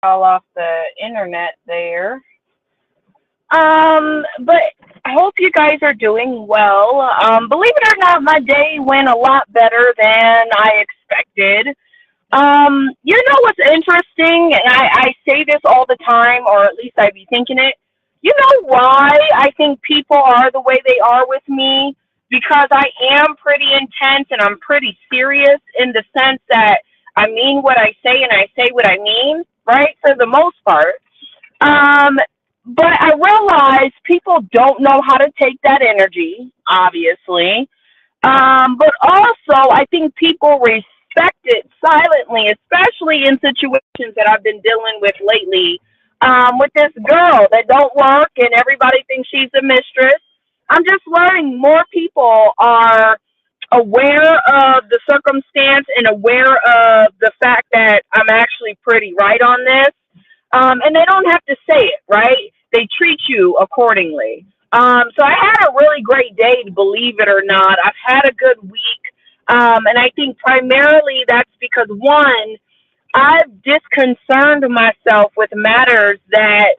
all off the internet there. But I hope you guys are doing well. Believe it or not, my day went a lot better than I expected. You know what's interesting, and I say this all the time, or at least I be thinking it. You know why I think people are the way they are with me? Because I am pretty intense and I'm pretty serious in the sense that I mean what I say and I say what I mean, right? For the most part. Um, but I realize people don't know how to take that energy, obviously. But also, I think people respect it silently, especially in situations that I've been dealing with lately. With this girl that don't work and everybody thinks she's a mistress. I'm just learning more people are aware of the circumstance and aware of the fact that I'm actually pretty right on this. And they don't have to say it, right? They treat you accordingly. So I had a really great day, believe it or not. I've had a good week. And I think primarily that's because one, I've disconcerned myself with matters that,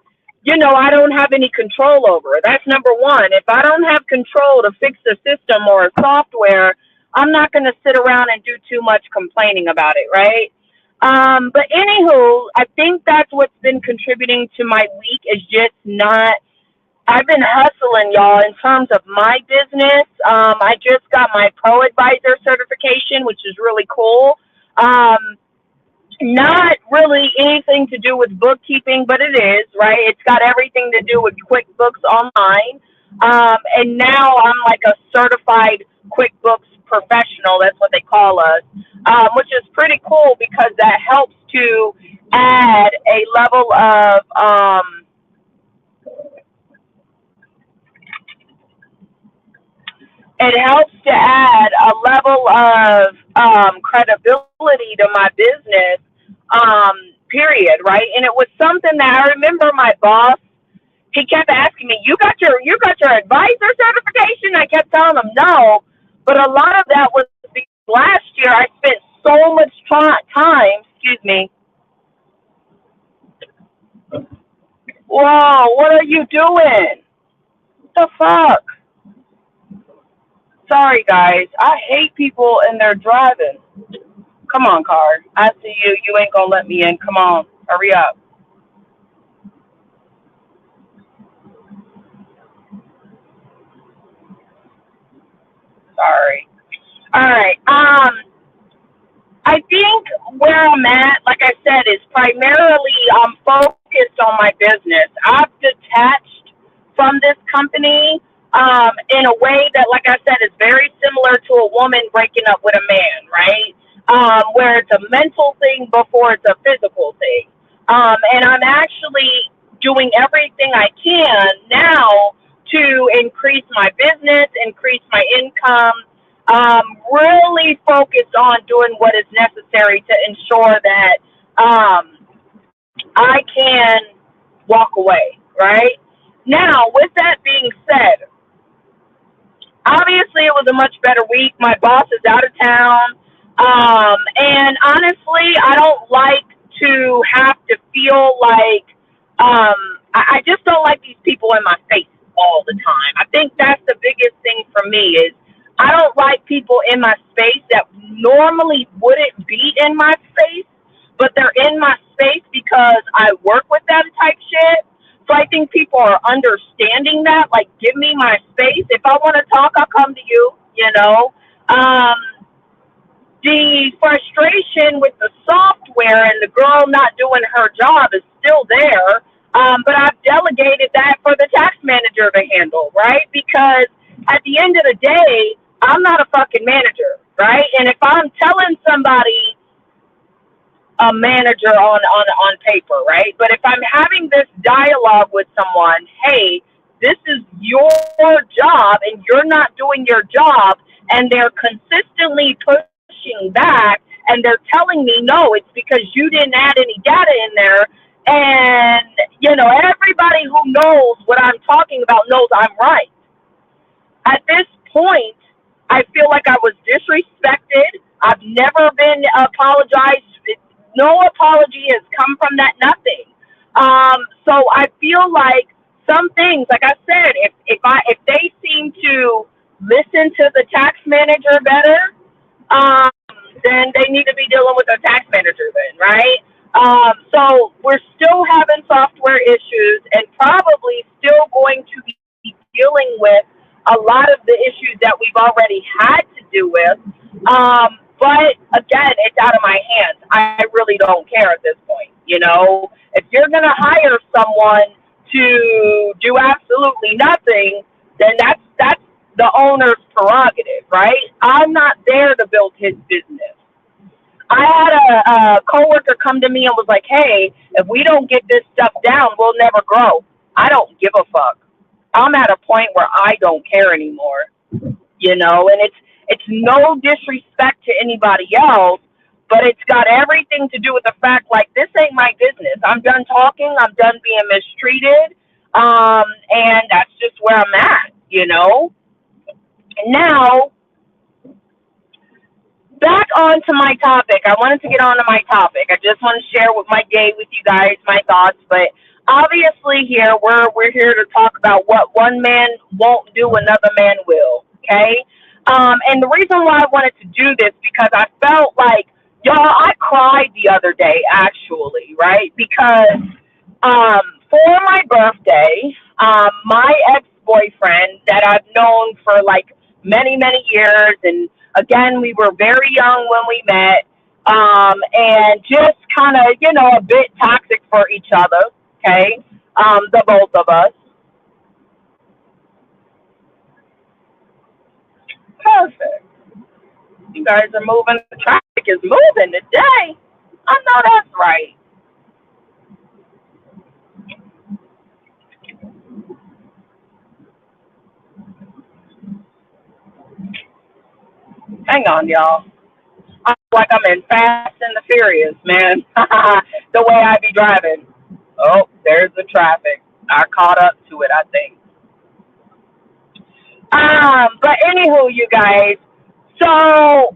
I don't have any control over. That's number one. If I don't have control to fix a system or a software, I'm not going to sit around and do too much complaining about it, right? But anywho, I think that's what's been contributing to my week is just not. I've been hustling, y'all, in terms of my business. I just got my Pro Advisor certification, which is really cool. Um, Not really anything to do with bookkeeping, but it is, right? It's got everything to do with QuickBooks Online. And now I'm like a certified QuickBooks professional. That's what they call us, which is pretty cool because that helps to add a level of, it helps to add a level of credibility to my business, period, right? And it was something that I remember my boss, he kept asking me, you got your advisor certification? I kept telling him no, but a lot of that was because last year I spent so much time, excuse me. Whoa, what are you doing? What the fuck? Sorry, guys. I hate people and they're driving. Come on, car. I see you. You ain't gonna let me in. Come on. Hurry up. Sorry. All right. I think where I'm at, like I said, is primarily I'm focused on my business. I've detached from this company in a way that, like I said, is very similar to a woman breaking up with a man, right? Where it's a mental thing before it's a physical thing. And I'm actually doing everything I can now to increase my business, increase my income, really focus on doing what is necessary to ensure that I can walk away, right? Now, with that being said, obviously it was a much better week. My boss is out of town. And honestly, I don't like to have to feel like I just don't like these people in my face all the time. I think that's the biggest thing for me is I don't like people in my space that normally wouldn't be in my space, but they're in my space because I work with them type shit. So I think people are understanding that. Like, give me my space. If I want to talk, I'll come to you, you know. Um, the frustration with the software and the girl not doing her job is still there. But I've delegated that for the tax manager to handle, right? Because at the end of the day, I'm not a fucking manager, right? And if I'm telling somebody a manager on paper, right? But if I'm having this dialogue with someone, hey, this is your job and you're not doing your job, and they're consistently pushing back and they're telling me, no, it's because you didn't add any data in there. And, everybody who knows what I'm talking about knows I'm right. At this point, I feel like I was disrespected. I've never been apologized no apology has come from that. Nothing. So I feel like some things, like I said, if they seem to listen to the tax manager better, um, then they need to be dealing with a tax manager then, right? So we're still having software issues and probably still going to be dealing with a lot of the issues that we've already had to deal with. But again, it's out of my hands. I really don't care at this point. You know, if you're going to hire someone to do absolutely nothing, then that's the owner's prerogative, right? I'm not there to build his business. I had a coworker come to me and was like, "Hey, if we don't get this stuff down, we'll never grow." I don't give a fuck. I'm at a point where I don't care anymore, you know, and it's no disrespect to anybody else, but it's got everything to do with the fact like this ain't my business. I'm done talking. I'm done being mistreated, and that's just where I'm at, you know. And now back on to my topic. I wanted to get on to my topic. I just want to share with my day with you guys, my thoughts. But obviously, here we're here to talk about what one man won't do, another man will. Okay. And the reason why I wanted to do this because I felt like y'all, I cried the other day actually, right? Because for my birthday, my ex-boyfriend that I've known for like many years, and again, we were very young when we met, and just kind of, you know, a bit toxic for each other, okay? The both of us. Perfect. You guys are moving. The traffic is moving today. I know that's right. Hang on, y'all. I feel like I'm in Fast and the Furious, man. The way I be driving. Oh, there's the traffic. I caught up to it, I think. But anywho, you guys. So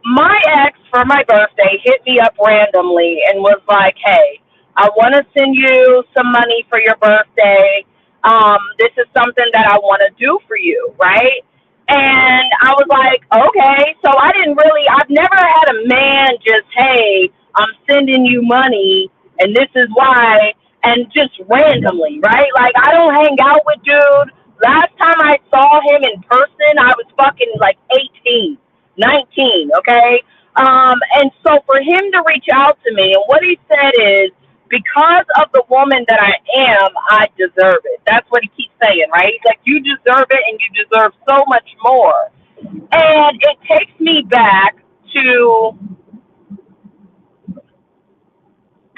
my ex for my birthday hit me up randomly and was like, "Hey, I want to send you some money for your birthday. This is something that I want to do for you, right?" And I was like, "Okay." So I've never had a man just, "Hey, I'm sending you money and this is why," and just randomly, right? Like, I don't hang out with dude. Last time I saw him in person, I was fucking like 18, 19, okay? And so for him to reach out to me, and what he said is, because of the woman that I am, I deserve it. That's what he keeps saying, right? He's like, you deserve it and you deserve so much more. And it takes me back to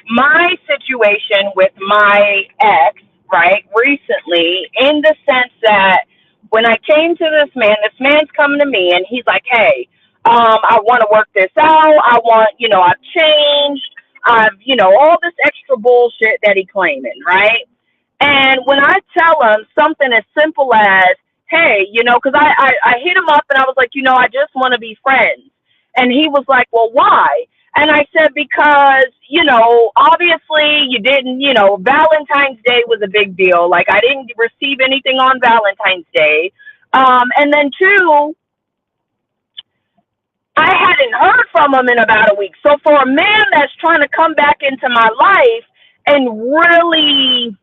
my situation with my ex, right, recently, in the sense that when I came to this man's coming to me and he's like, "Hey, I want to work this out. I want, you know, I've changed. I've, you know, all this extra bullshit that he claiming, right?" And when I tell him something as simple as, "Hey, you know," because I hit him up and I was like, "You know, I just want to be friends." And he was like, "Well, why?" And I said, "Because, you know, obviously you didn't, you know, Valentine's Day was a big deal. Like, I didn't receive anything on Valentine's Day. And then two, I hadn't heard from him in about a week. So for a man that's trying to come back into my life and really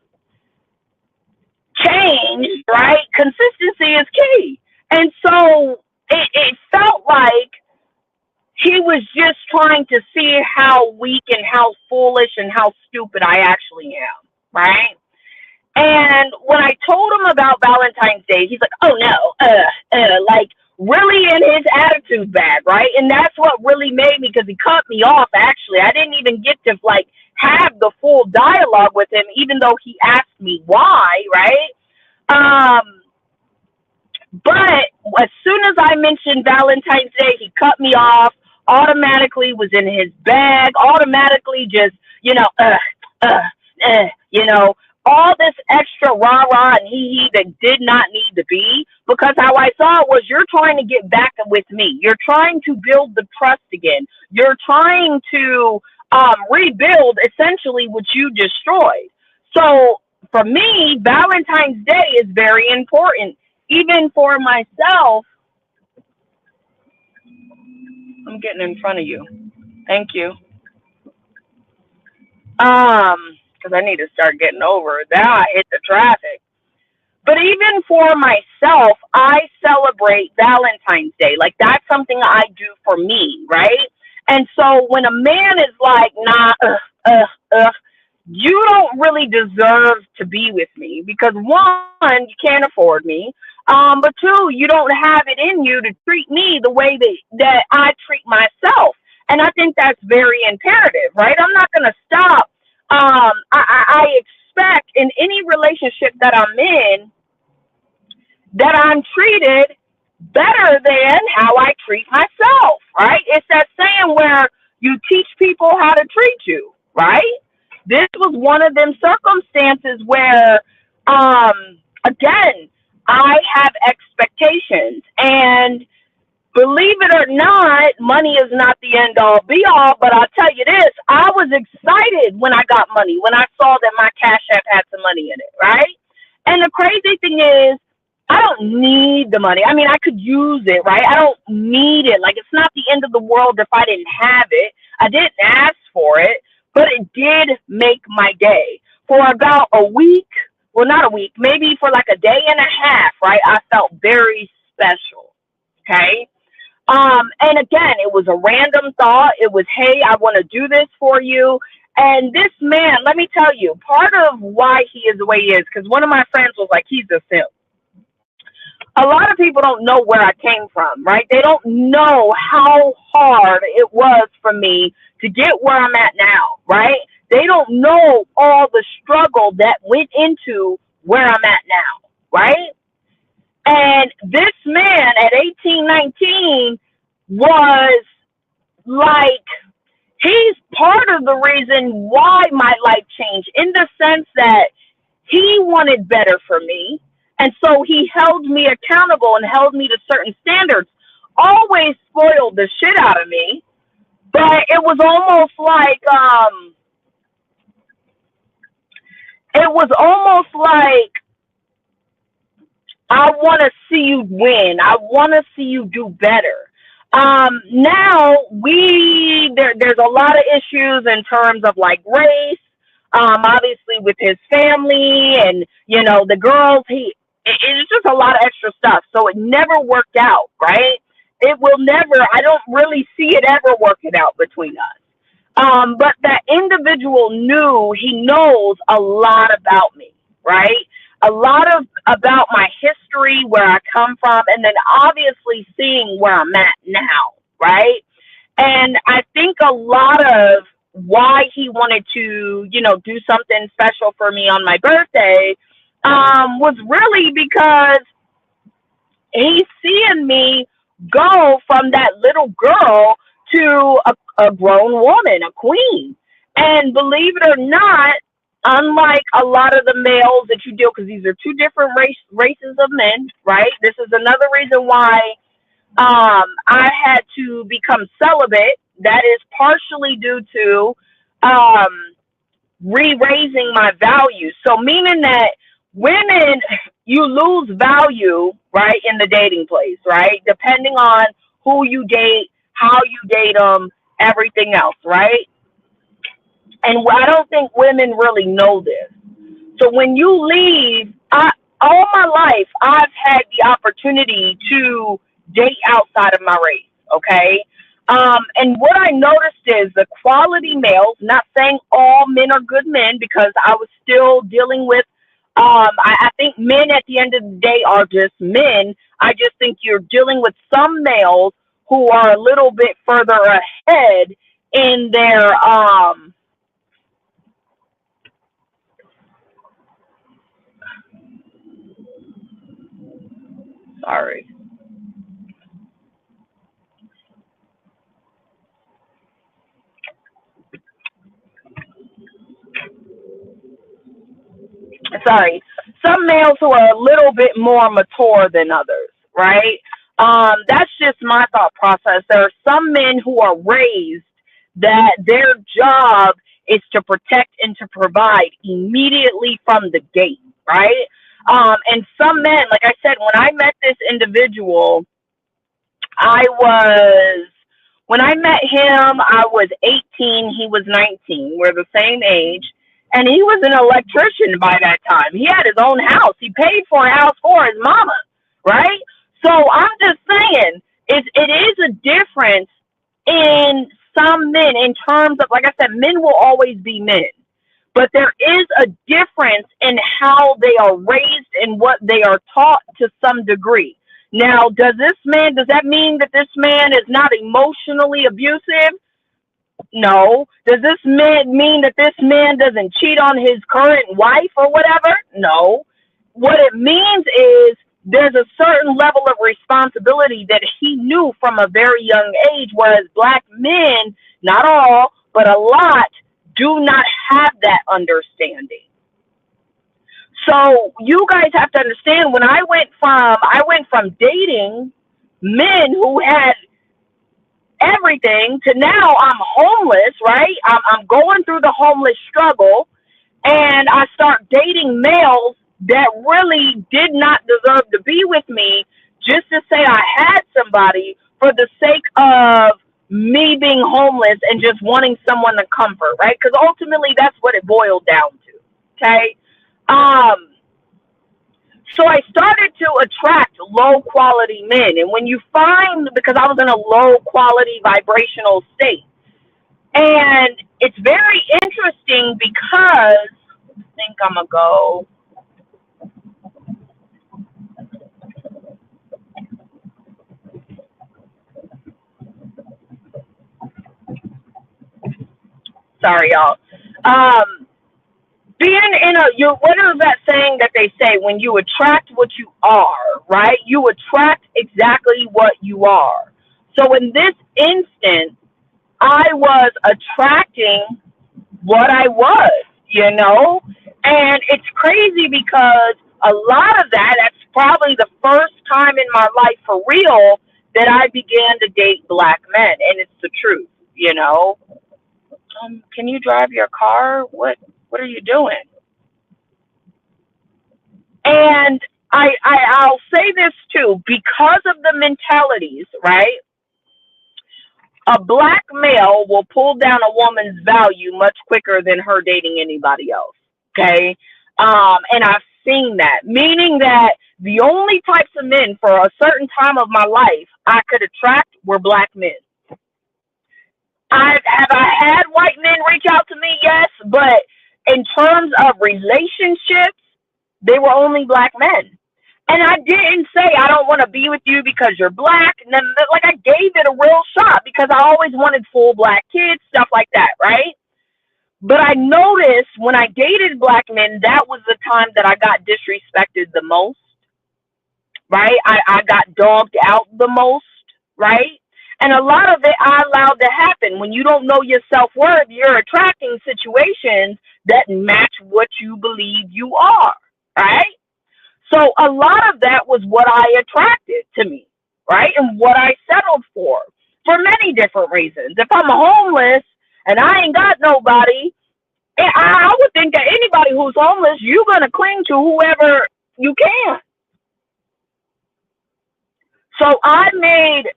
change, right? Consistency is key." And so it felt like he was just trying to see how weak and how foolish and how stupid I actually am, right? And when I told him about Valentine's Day, he's like, "Oh no, like really in his attitude bad, right?" And that's what really made me, because he cut me off. Actually, I didn't even get to like have the full dialogue with him, even though he asked me why, right? Um, but as soon as I mentioned Valentine's Day, he cut me off, automatically was in his bag, automatically just, you know, you know, all this extra rah rah and hee hee that did not need to be, because how I saw it was you're trying to get back with me. You're trying to build the trust again. You're trying to rebuild essentially what you destroyed. So for me, Valentine's Day is very important. Even for myself, I'm getting in front of you. Thank you. Because I need to start getting over that. I hit the traffic. But even for myself, I celebrate Valentine's Day. Like that's something I do for me, right? And so when a man is like, nah, you don't really deserve to be with me because one, you can't afford me. But two, you don't have it in you to treat me the way that I treat myself. And I think that's very imperative, right? I'm not going to stop. I expect in any relationship that I'm in that I'm treated better than how I treat myself, right? It's that saying where you teach people how to treat you, right? This was one of them circumstances where, again, I have expectations. And believe it or not, money is not the end all be all. But I'll tell you this, I was excited when I got money, when I saw that my Cash App had some money in it, right? And the crazy thing is, I don't need the money. I mean, I could use it, right? I don't need it. Like, it's not the end of the world if I didn't have it. I didn't ask for it, but it did make my day. For about a week, well, not a week, maybe for like a day and a half, right? I felt very special. Okay. And again, it was a random thought. It was, hey, I want to do this for you. And this man, let me tell you, part of why he is the way he is, because one of my friends was like, he's a simp. A lot of people don't know where I came from, right? They don't know how hard it was for me to get where I'm at now, right? They don't know all the struggle that went into where I'm at now, right? And this man at 18, 19 was like, he's part of the reason why my life changed in the sense that he wanted better for me. And so he held me accountable and held me to certain standards, always spoiled the shit out of me. But it was almost like, it was almost like, I want to see you win. I want to see you do better. Now there's a lot of issues in terms of like race, obviously with his family and, the girls, it's just a lot of extra stuff. So it never worked out, right? It will never, I don't really see it ever working out between us. But that individual he knows a lot about me, right? A lot of about my history, where I come from, and then obviously seeing where I'm at now, right? And I think a lot of why he wanted to, do something special for me on my birthday, was really because he's seeing me go from that little girl to a grown woman, a queen. And believe it or not, unlike a lot of the males that you deal, because these are two different races of men, right? This is another reason why I had to become celibate. That is partially due to um, re-raising my values. So meaning that women, you lose value, right, in the dating place, right? Depending on who you date, how you date them, everything else, right? And I don't think women really know this. So when you leave, all my life, I've had the opportunity to date outside of my race, okay? And what I noticed is the quality males, not saying all men are good men, because I was still dealing with, I think men at the end of the day are just men. I just think you're dealing with some males who are a little bit further ahead in their, sorry. sorry, some males who are a little bit more mature than others, right? That's just my thought process. There are some men who are raised that their job is to protect and to provide immediately from the gate, right? And some men, like I said, when I met this individual, I was, when I met him, I was 18, he was 19. We're the same age. And he was an electrician by that time. He had his own house. He paid for a house for his mama, right? So I'm just saying, it is a difference in some men in terms of, like I said, men will always be men. But there is a difference in how they are raised and what they are taught to some degree. Now, does that mean that this man is not emotionally abusive? No. Does this man mean that this man doesn't cheat on his current wife or whatever? No. What it means is there's a certain level of responsibility that he knew from a very young age, whereas black men, not all, but a lot, do not have that understanding. So you guys have to understand, when I went from dating men who had everything to now I'm homeless, right? I'm going through the homeless struggle, and I start dating males that really did not deserve to be with me, just to say I had somebody for the sake of me being homeless and just wanting someone to comfort, right? Because ultimately that's what it boiled down to, okay? So I started to attract low quality men. And when you find, because I was in a low quality vibrational state, and it's very interesting because I think I'm going to go. Sorry, y'all. Being in what is that saying that they say, when you attract what you are, right? You attract exactly what you are. So in this instance, I was attracting what I was, and it's crazy because a lot of that's probably the first time in my life for real that I began to date black men, and it's the truth. Can you drive your car? What are you doing? And I'll say this too, because of the mentalities, right? A black male will pull down a woman's value much quicker than her dating anybody else. Okay. And I've seen that, meaning that the only types of men for a certain time of my life I could attract were black men. Have I had white men reach out to me? Yes, but in terms of relationships, they were only black men. And I didn't say I don't want to be with you because you're black. And then, like, I gave it a real shot because I always wanted full black kids, stuff like that, right? But I noticed when I dated black men, that was the time that I got disrespected the most, right? I got dogged out the most, right? And a lot of it I allowed to happen. When you don't know your self-worth, you're attracting situations that match what you believe you are, right? So a lot of that was what I attracted to me, right? And what I settled for many different reasons. If I'm homeless and I ain't got nobody, I would think that anybody who's homeless, you're going to cling to whoever you can. So I made,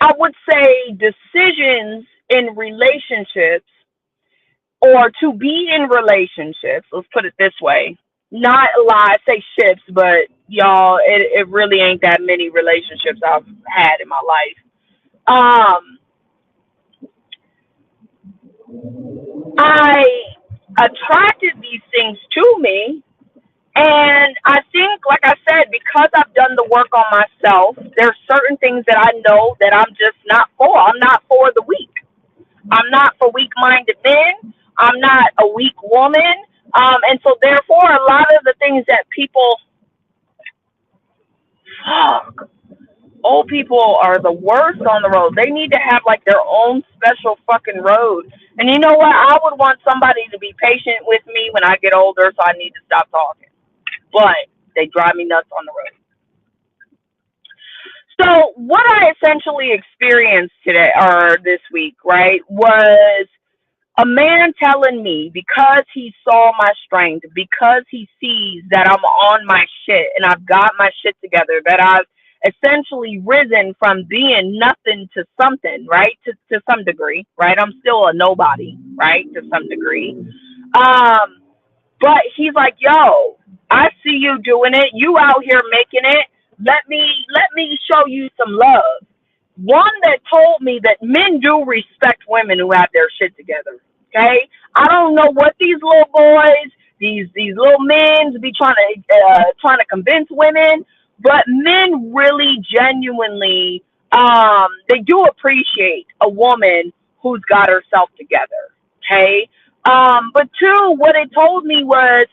I would say, decisions in relationships, or to be in relationships, let's put it this way. Not a lie, I say ships, but y'all, it really ain't that many relationships I've had in my life. I attracted these things to me, and I think, like I said, because I've done the work on myself, there's certain things that I know that I'm just not for. I'm not for the weak. I'm not for weak-minded men. I'm not a weak woman. And so therefore, a lot of the things that people, old people are the worst on the road. They need to have like their own special fucking road And you know what? I would want somebody to be patient with me when I get older, so I need to stop talking. But they drive me nuts on the road. So what I essentially experienced today or this week, right, was a man telling me because he saw my strength, because he sees that I'm on my shit and I've got my shit together, that I've essentially risen from being nothing to something, right? To some degree, right? I'm still a nobody, right? To some degree. Um, but he's like, yo, I see you doing it. You out here making it. Let me show you some love. One that told me that men do respect women who have their shit together. Okay, I don't know what these little boys, these little men be trying to convince women, but men really genuinely they do appreciate a woman who's got herself together. Okay, but two, what it told me was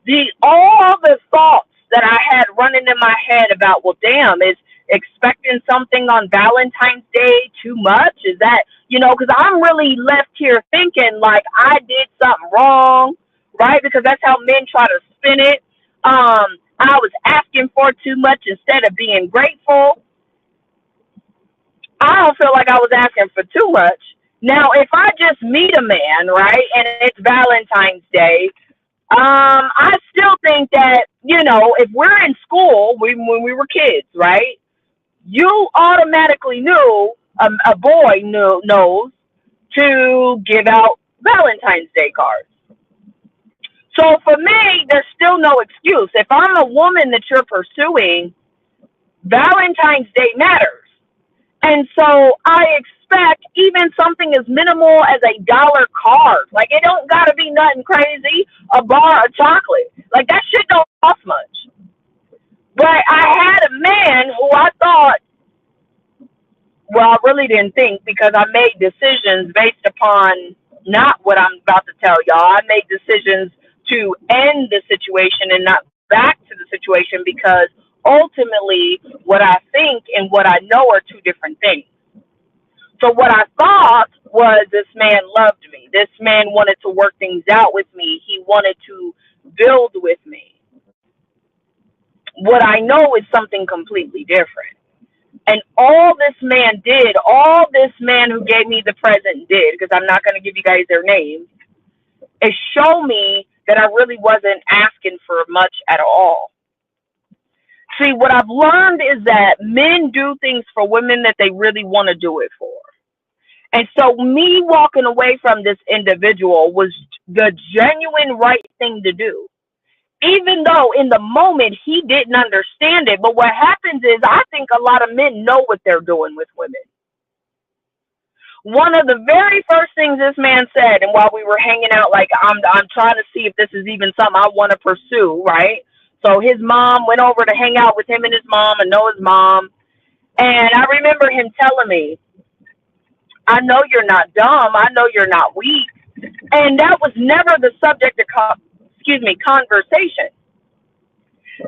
the all the thoughts that I had running in my head about, well, damn, is expecting something on Valentine's Day too much? Is that, because I'm really left here thinking like I did something wrong, right? Because that's how men try to spin it. I was asking for too much instead of being grateful. I don't feel like I was asking for too much. Now, if I just meet a man, right, and it's Valentine's Day, I still think that, if we're in school, when we were kids, right, you automatically knew, a boy knows to give out Valentine's Day cards. So for me, there's still no excuse. If I'm a woman that you're pursuing, Valentine's Day matters. And so I expect even something as minimal as $1 card. Like, it don't gotta be nothing crazy. A bar of chocolate. Like, that shit don't cost much. But I had a man who I thought, well, I really didn't think, because I made decisions based upon not what I'm about to tell y'all. I made decisions to end the situation and not back to the situation, because ultimately what I think and what I know are two different things. So what I thought was, this man loved me. This man wanted to work things out with me. He wanted to build with me. What I know is something completely different. And all this man did, all this man who gave me the present did, because I'm not going to give you guys their names, is show me that I really wasn't asking for much at all. See, what I've learned is that men do things for women that they really want to do it for. And so me walking away from this individual was the genuine right thing to do. Even though in the moment he didn't understand it. But what happens is, I think a lot of men know what they're doing with women. One of the very first things this man said, and while we were hanging out, like, I'm trying to see if this is even something I want to pursue, right? So his mom went over to hang out with him and his mom and know his mom. And I remember him telling me, I know you're not dumb. I know you're not weak. And that was never the subject of conversation,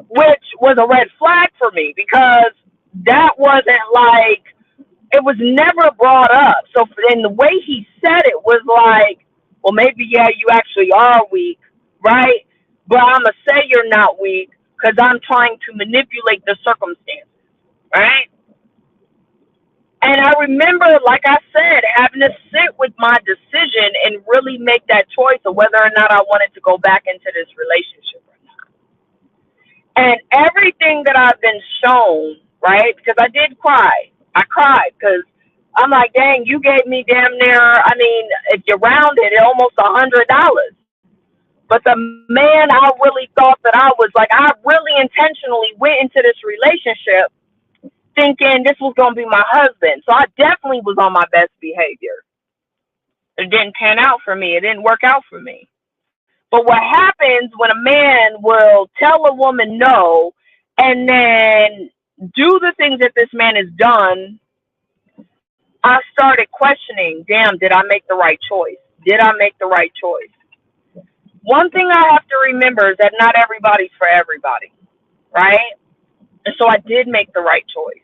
which was a red flag for me, because that wasn't like, it was never brought up. So, in the way he said it was like, well, maybe, yeah, you actually are weak, right? But I'm going to say you're not weak because I'm trying to manipulate the circumstances, right? And I remember, like I said, having to sit with my decision and really make that choice of whether or not I wanted to go back into this relationship or not. And everything that I've been shown, right, because I did cry. I cried because I'm like, dang, you gave me damn near, I mean, if you round it, almost $100. But the man, I really thought that I was like, I really intentionally went into this relationship thinking this was going to be my husband. So I definitely was on my best behavior. It didn't pan out for me. It didn't work out for me. But what happens when a man will tell a woman no and then do the things that this man has done, I started questioning, damn, did I make the right choice? Did I make the right choice? One thing I have to remember is that not everybody's for everybody, right? And so I did make the right choice.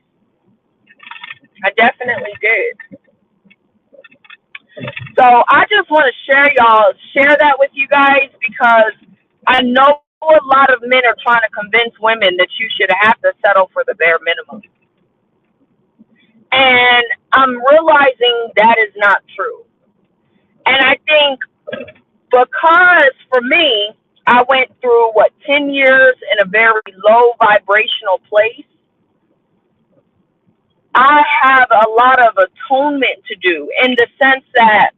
I definitely did. So I just want to share that with you guys because I know a lot of men are trying to convince women that you should have to settle for the bare minimum. And I'm realizing that is not true. And I think because for me, I went through 10 years in a very low vibrational place. I have a lot of atonement to do in the sense that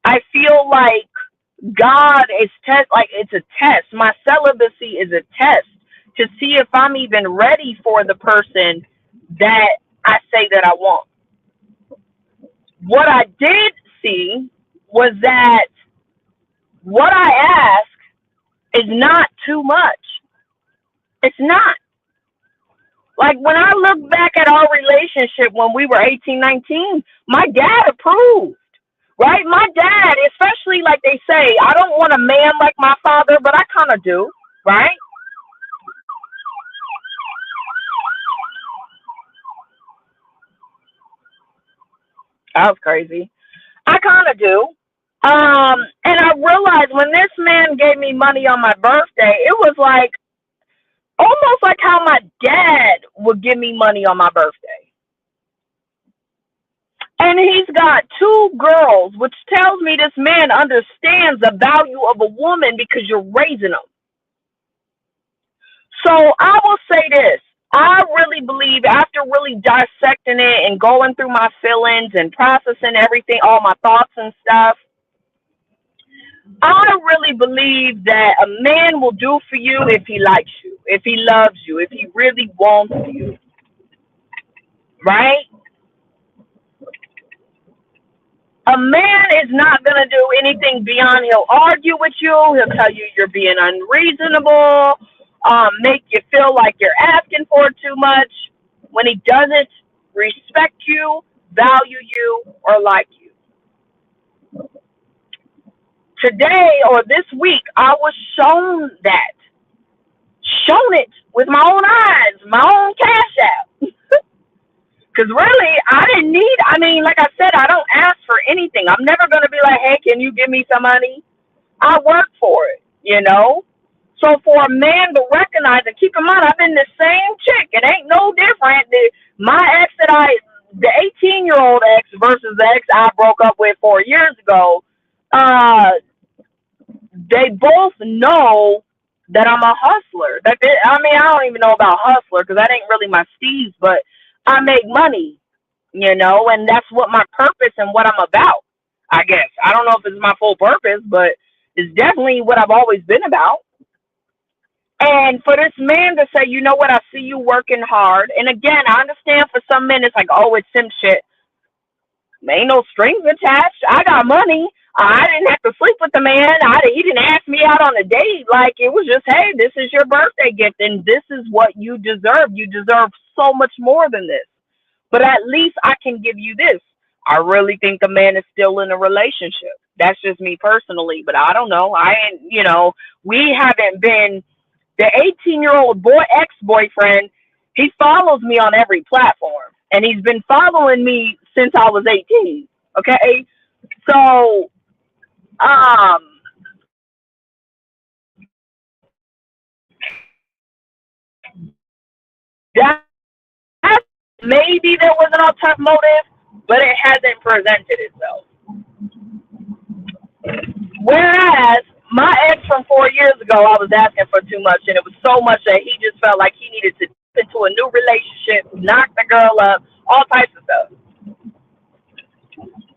I feel like God is like it's a test. My celibacy is a test to see if I'm even ready for the person that I say that I want. What I did see was that what I ask is not too much. It's not. Like when I look back at our relationship when we were 18, 19, my dad approved. Right? My dad, especially like they say, I don't want a man like my father, but I kind of do. Right? That was crazy. I kind of do. And I realized when this man gave me money on my birthday, it was like almost like how my dad would give me money on my birthday. And he's got two girls, which tells me this man understands the value of a woman because you're raising them. So I will say this. I really believe after really dissecting it and going through my feelings and processing everything, all my thoughts and stuff, I really believe that a man will do for you if he likes you, if he loves you, if he really wants you, right? A man is not going to do anything beyond he'll argue with you. He'll tell you you're being unreasonable, make you feel like you're asking for too much when he doesn't respect you, value you, or like you. Today or this week, I was shown it with my own eyes, my own cash app. Because really, I mean, like I said, I don't ask for anything. I'm never going to be like, hey, can you give me some money? I work for it, you know? So for a man to recognize and keep in mind, I've been the same chick. It ain't no different. My ex the 18-year-old ex versus the ex I broke up with 4 years ago, they both know that I'm a hustler. I mean, I don't even know about hustler because that ain't really my steez, but I make money, you know, and that's what my purpose and what I'm about, I guess. I don't know if it's my full purpose, but it's definitely what I've always been about. And for this man to say, you know what, I see you working hard. And again, I understand for some men it's like, oh, it's sim shit. Ain't no strings attached. I got money. I didn't have to sleep with the man. He didn't ask me out on a date. Like, it was just, hey, this is your birthday gift, and this is what you deserve. You deserve so much more than this. But at least I can give you this. I really think the man is still in a relationship. That's just me personally, but I don't know. We haven't been the 18-year-old ex-boyfriend. He follows me on every platform, and he's been following me since I was 18. Okay, so that maybe there was an ulterior motive, but it hasn't presented itself. Whereas my ex from 4 years ago, I was asking for too much, and it was so much that he just felt like he needed to get into a new relationship, knock the girl up, all types of stuff.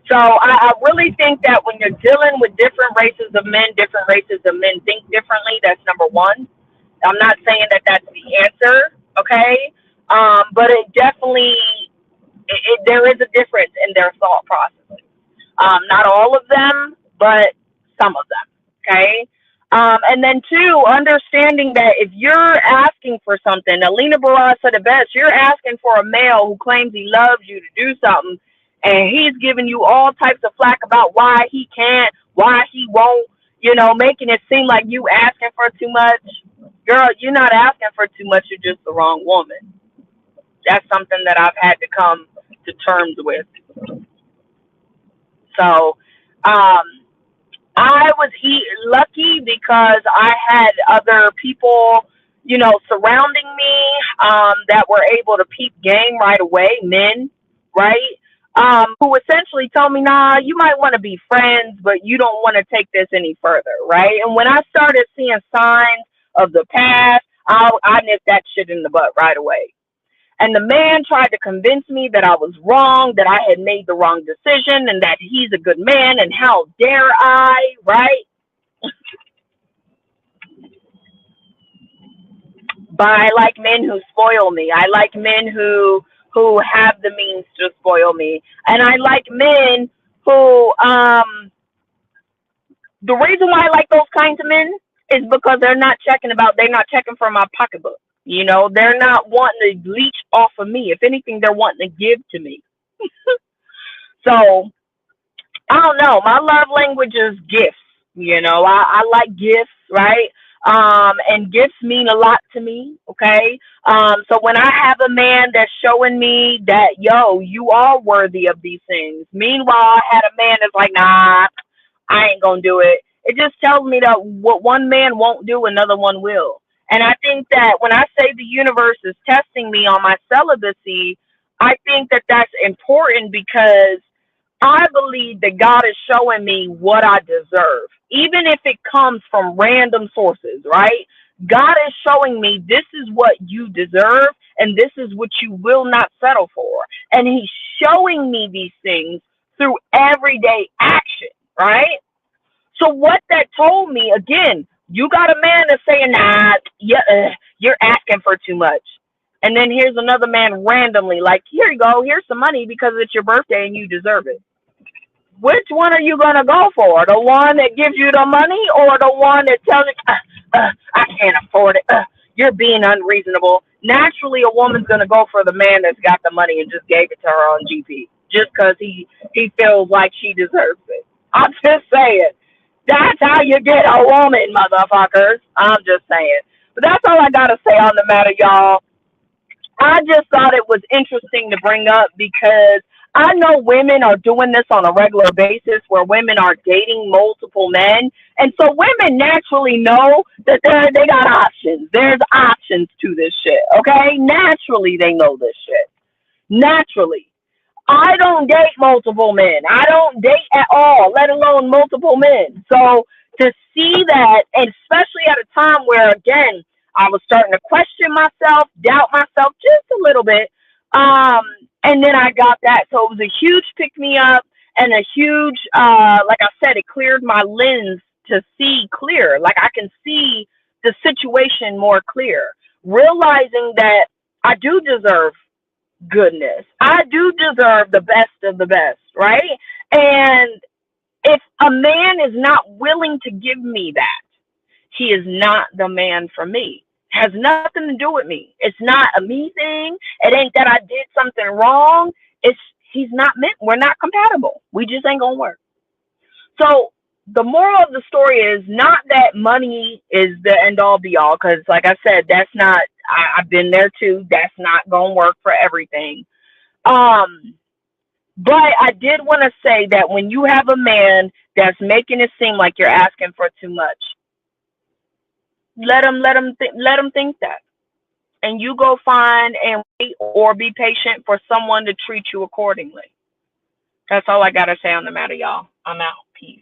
So I really think that when you're dealing with different races of men think differently. That's number one. I'm not saying that that's the answer, okay? But it definitely, there is a difference in their thought process. Not all of them, but some of them, okay? And then two, understanding that if you're asking for something, Alina Baraz said it best, you're asking for a male who claims he loves you to do something, and he's giving you all types of flack about why he can't, why he won't, making it seem like you asking for too much. Girl, you're not asking for too much, you're just the wrong woman. that's something that I've had to come to terms with. So, um, I was lucky because I had other people, surrounding me, that were able to peep game right away, men, right? Who essentially told me, nah, you might want to be friends, but you don't want to take this any further, right? And when I started seeing signs of the past, I nipped that shit in the butt right away. And the man tried to convince me that I was wrong, that I had made the wrong decision, and that he's a good man, and how dare I, right? But I like men who spoil me. I like men who have the means to spoil me, and I like men who the reason why I like those kinds of men is because they're not checking for my pocketbook. They're not wanting to leech off of me. If anything, they're wanting to give to me. So I don't know. My love language is gifts. I like gifts, right? And gifts mean a lot to me. Okay. So when I have a man that's showing me that, yo, you are worthy of these things. Meanwhile, I had a man that's like, nah, I ain't gonna do it. It just tells me that what one man won't do, another one will. And I think that when I say the universe is testing me on my celibacy, I think that that's important because I believe that God is showing me what I deserve, even if it comes from random sources, right? God is showing me this is what you deserve and this is what you will not settle for. And He's showing me these things through everyday action, right? So what that told me, again, you got a man that's saying, nah, yeah, you're asking for too much. And then here's another man randomly, like, here you go, here's some money because it's your birthday and you deserve it. Which one are you going to go for? The one that gives you the money or the one that tells you, I can't afford it. You're being unreasonable. Naturally, a woman's going to go for the man that's got the money and just gave it to her on GP just because he feels like she deserves it. I'm just saying. That's how you get a woman, motherfuckers. I'm just saying. But that's all I got to say on the matter, y'all. I just thought it was interesting to bring up because I know women are doing this on a regular basis where women are dating multiple men. And so women naturally know that they got options. There's options to this shit, okay? Naturally, they know this shit. Naturally. I don't date multiple men. I don't date at all, let alone multiple men. So to see that, and especially at a time where, again, I was starting to question myself, doubt myself just a little bit. And then I got that. So it was a huge pick me up and a huge, like I said, it cleared my lens to see clear. Like I can see the situation more clear, realizing that I do deserve goodness. I do deserve the best of the best, right? And if a man is not willing to give me that, he is not the man for me. Has nothing to do with me. It's not a me thing. It ain't that I did something wrong. It's he's not meant. We're not compatible. We just ain't gonna work. So the moral of the story is not that money is the end all be all, because like I said, that's not. I've been there too. That's not gonna work for everything. Um, but I did want to say that when you have a man that's making it seem like you're asking for too much, let him think that, and you go find and wait or be patient for someone to treat you accordingly. That's all I gotta say on the matter, y'all. I'm out. Peace.